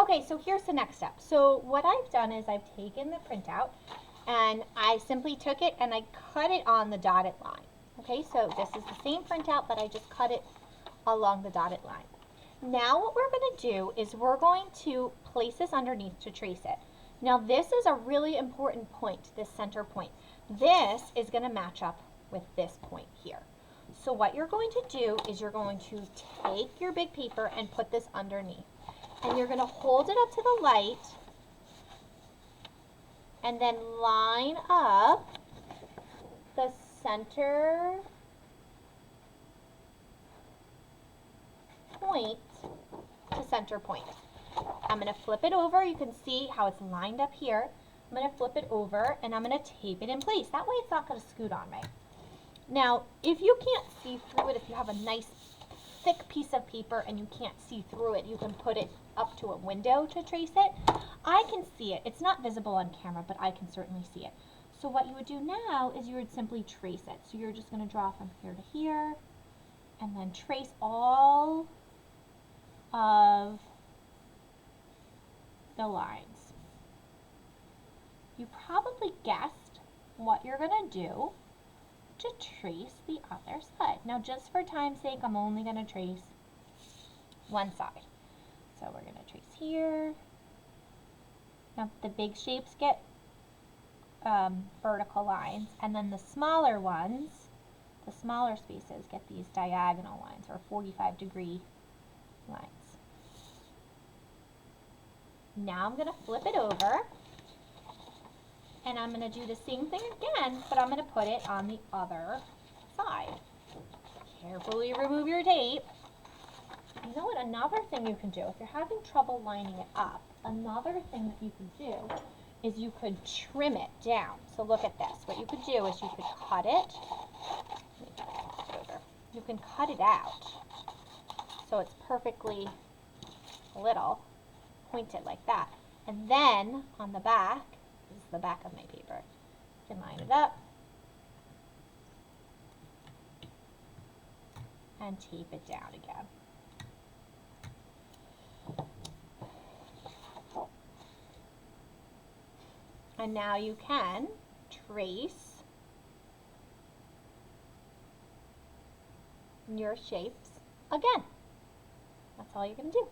Okay, so here's the next step. So what I've done is I've taken the printout and I simply took it and I cut it on the dotted line. Okay, so this is the same printout, but I just cut it along the dotted line. Now what we're going to do is we're going to place this underneath to trace it. Now this is a really important point, this center point. This is going to match up with this point here. So what you're going to do is you're going to take your big paper and put this underneath. And you're going to hold it up to the light and then line up the center point to center point. I'm going to flip it over. You can see how it's lined up here. I'm going to flip it over and I'm going to tape it in place. That way it's not going to scoot on me. Now, if you can't see through it, if you have a nice thick piece of paper and you can't see through it, you can put it up to a window to trace it. I can see it. It's not visible on camera, but I can certainly see it. So what you would do now is you would simply trace it. So you're just going to draw from here to here and then trace all of the lines. You probably guessed what you're going to do to trace the other side. Now just for time's sake, I'm only going to trace one side. So we're going to trace here. Now the big shapes get vertical lines, and then the smaller ones, the smaller spaces, get these diagonal lines or 45-degree lines. Now I'm going to flip it over and I'm going to do the same thing again, but I'm going to put it on the other side. Carefully remove your tape. You know what, another thing you can do, if you're having trouble lining it up, another thing that you can do is you could trim it down. So look at this. What you could do is you could cut it. You can cut it out so it's perfectly little, pointed like that. And then on the back, this is the back of my paper, you can line it up and tape it down again. And now you can trace your shapes again. That's all you're going to do.